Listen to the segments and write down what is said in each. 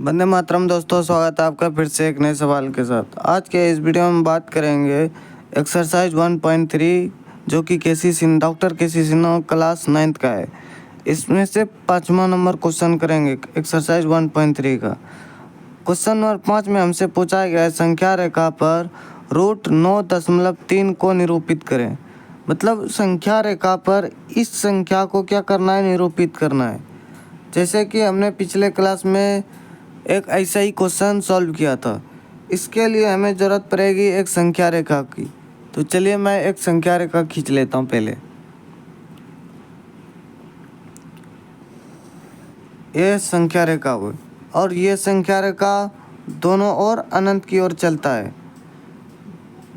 वंदे मातरम दोस्तों, स्वागत है आपका फिर से एक नए सवाल के साथ। आज के इस वीडियो में बात करेंगे एक्सरसाइज 1.3 जो कि डॉक्टर केसी सिन्हा क्लास 9th का है। इसमें से 5वां नंबर क्वेश्चन करेंगे एक्सरसाइज 1.3 का। क्वेश्चन नंबर 5 में हमसे पूछा गया है संख्या रेखा पर रूट 9.3 को निरूपित करें। मतलब संख्या रेखा पर इस संख्या को क्या करना है, निरूपित करना है। जैसे कि हमने पिछले क्लास में एक ऐसा ही क्वेश्चन सॉल्व किया था। इसके लिए हमें ज़रूरत पड़ेगी एक संख्या रेखा की। तो चलिए मैं एक संख्या रेखा खींच लेता हूँ पहले। ये संख्या रेखा हुई और ये संख्या रेखा दोनों ओर अनंत की ओर चलता है।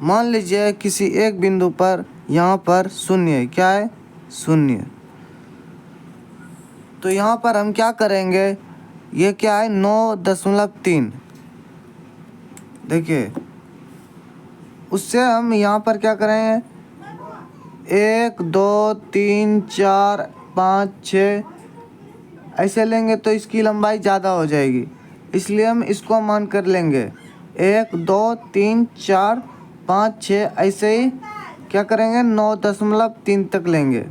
मान लीजिए किसी एक बिंदु पर यहाँ पर शून्य है। क्या है? शून्य। तो यहाँ पर हम क्या करेंगे, ये क्या है 9.3। देखिए उससे हम यहाँ पर क्या करेंगे 1 2 3 4 5 6 ऐसे लेंगे तो इसकी लंबाई ज़्यादा हो जाएगी, इसलिए हम इसको मान कर लेंगे 1 2 3 4 5 6 ऐसे ही क्या करेंगे 9.3 तक लेंगे।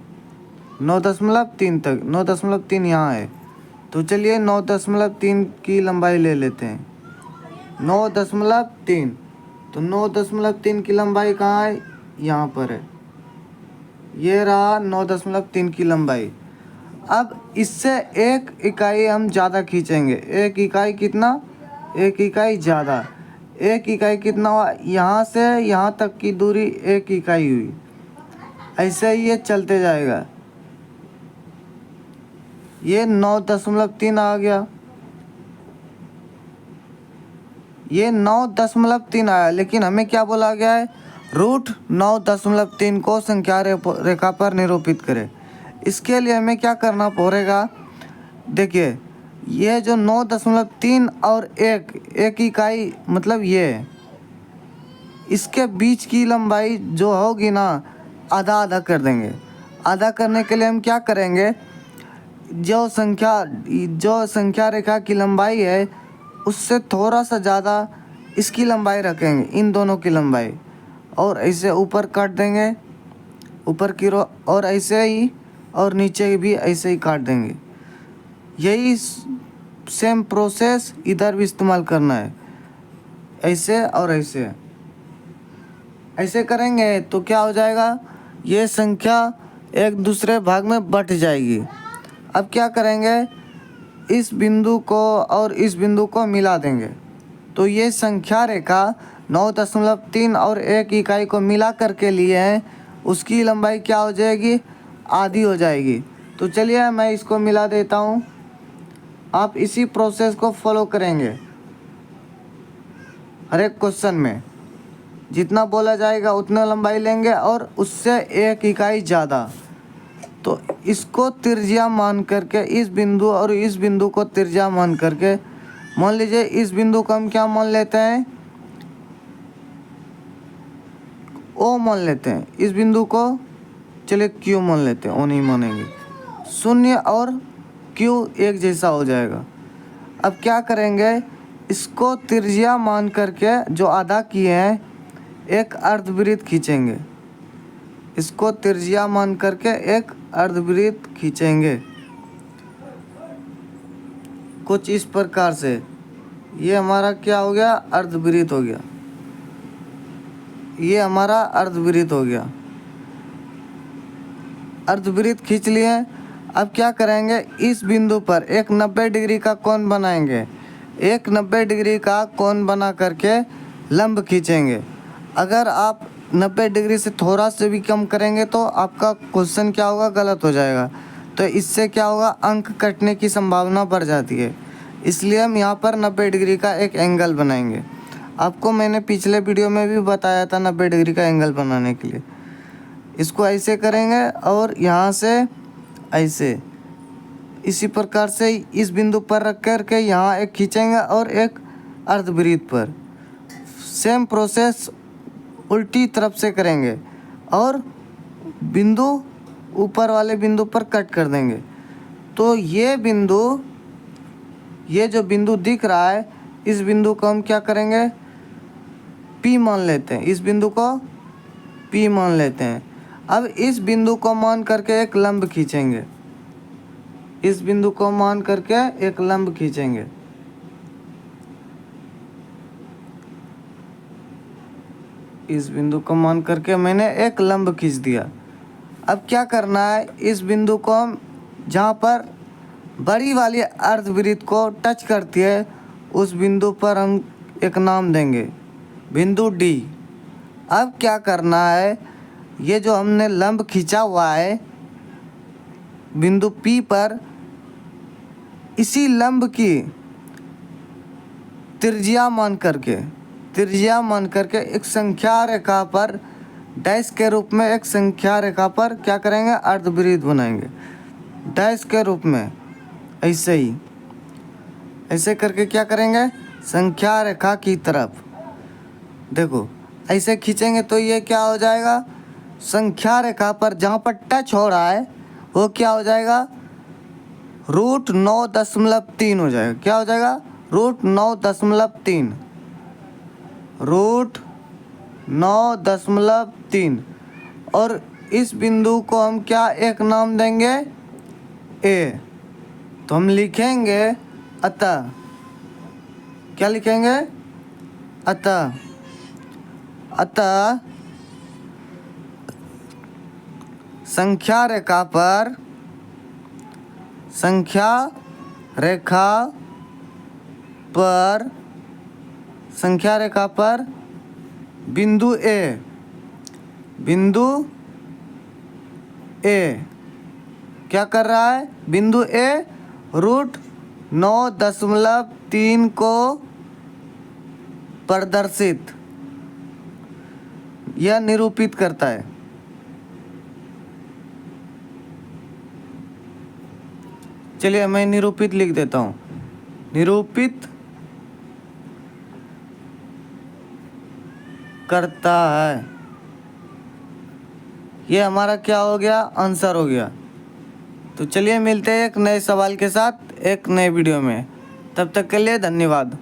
9.3 तक 9.3 यहाँ है। तो चलिए 9.3 की लंबाई ले लेते हैं। 9.3 तो 9.3 की लंबाई कहाँ है? यहाँ पर है। ये रहा 9.3 की लंबाई। अब इससे एक इकाई हम ज़्यादा खींचेंगे। एक इकाई कितना? एक इकाई ज़्यादा। एक इकाई कितना हुआ? यहाँ से यहाँ तक की दूरी एक इकाई हुई। ऐसे ही ये चलते जाएगा। ये 9.3 आ गया। ये 9.3 आया, लेकिन हमें क्या बोला गया है? रूट 9.3 को संख्या रेखा पर निरूपित करें। इसके लिए हमें क्या करना पड़ेगा? देखिए ये जो 9.3 और एक इकाई मतलब ये है, इसके बीच की लंबाई जो होगी ना आधा आधा कर देंगे। आधा करने के लिए हम क्या करेंगे, जो संख्या रेखा की लंबाई है उससे थोड़ा सा ज़्यादा इसकी लंबाई रखेंगे, इन दोनों की लंबाई, और ऐसे ऊपर काट देंगे ऊपर की रो, और ऐसे ही और नीचे भी ऐसे ही काट देंगे। यही सेम प्रोसेस इधर भी इस्तेमाल करना है। ऐसे और ऐसे ऐसे करेंगे तो क्या हो जाएगा, ये संख्या एक दूसरे भाग में बट जाएगी। अब क्या करेंगे, इस बिंदु को और इस बिंदु को मिला देंगे तो ये संख्या रेखा 9.3 और एक इकाई को मिला करके लिए हैं, उसकी लंबाई क्या हो जाएगी? आधी हो जाएगी। तो चलिए मैं इसको मिला देता हूँ। आप इसी प्रोसेस को फॉलो करेंगे हर एक क्वेश्चन में। जितना बोला जाएगा उतना लंबाई लेंगे और उससे एक इकाई ज़्यादा। तो इसको त्रिज्या मान करके इस बिंदु और इस बिंदु को त्रिज्या मान करके, मान लीजिए इस बिंदु को हम क्या मान लेते हैं? ओ मान लेते हैं। इस बिंदु को चलिए क्यू मान लेते हैं, ओ नहीं मानेंगे। शून्य और क्यू एक जैसा हो जाएगा। अब क्या करेंगे, इसको त्रिज्या मान करके जो आधा किए हैं एक अर्धवृत्त खींचेंगे। इसको त्रिज्या मान करके एक अर्धवृत्त खींचेंगे कुछ इस प्रकार से। ये हमारा क्या हो गया? अर्धवृत्त हो गया। ये हमारा अर्धवृत्त हो गया। अर्धवृत्त खींच लिए। अब क्या करेंगे, इस बिंदु पर एक 90 डिग्री का कोण बनाएंगे। एक 90 डिग्री का कोण बना करके लंब खींचेंगे। अगर आप 90 डिग्री से थोड़ा से भी कम करेंगे तो आपका क्वेश्चन क्या होगा? गलत हो जाएगा। तो इससे क्या होगा? अंक कटने की संभावना बढ़ जाती है। इसलिए हम यहाँ पर 90 डिग्री का एक एंगल बनाएंगे। आपको मैंने पिछले वीडियो में भी बताया था 90 डिग्री का एंगल बनाने के लिए। इसको ऐसे करेंगे और यहाँ से ऐसे, इसी प्रकार से इस बिंदु पर रख कर के यहाँ एक खींचेंगे और एक अर्धवृत्त पर। सेम प्रोसेस उल्टी तरफ से करेंगे और बिंदु ऊपर वाले बिंदु पर कट कर देंगे। तो ये बिंदु ये जो बिंदु दिख रहा है इस बिंदु को हम क्या करेंगे, P मान लेते हैं। इस बिंदु को P मान लेते हैं। अब इस बिंदु को मान करके एक लंब खींचेंगे। इस बिंदु को मान करके एक लंब खींचेंगे। इस बिंदु को मान करके मैंने एक लंब खींच दिया। अब क्या करना है, इस बिंदु को हम जहाँ पर बड़ी वाली अर्धवृत्त को टच करती है उस बिंदु पर हम एक नाम देंगे, बिंदु D। अब क्या करना है, ये जो हमने लंब खींचा हुआ है बिंदु P पर, इसी लंब की त्रिज्या मान करके एक संख्या रेखा पर डैश के रूप में, एक संख्या रेखा पर क्या करेंगे, अर्धवृत्त बनाएंगे डैश के रूप में। ऐसे ही ऐसे करके क्या करेंगे, संख्या रेखा की तरफ देखो ऐसे खींचेंगे तो ये क्या हो जाएगा, संख्या रेखा पर जहाँ पर टच हो रहा है वो क्या हो जाएगा, √9.3 हो जाएगा। क्या हो जाएगा, √9.3, √9.3। और इस बिंदु को हम क्या एक नाम देंगे, A। तो हम लिखेंगे अतः, क्या लिखेंगे, अतः संख्या रेखा पर बिंदु A क्या कर रहा है, बिंदु A √9.3 को प्रदर्शित या निरूपित करता है। चलिए मैं निरूपित लिख देता हूँ, निरूपित करता है। ये हमारा क्या हो गया, आंसर हो गया। तो चलिए मिलते हैं एक नए सवाल के साथ एक नए वीडियो में। तब तक के लिए धन्यवाद।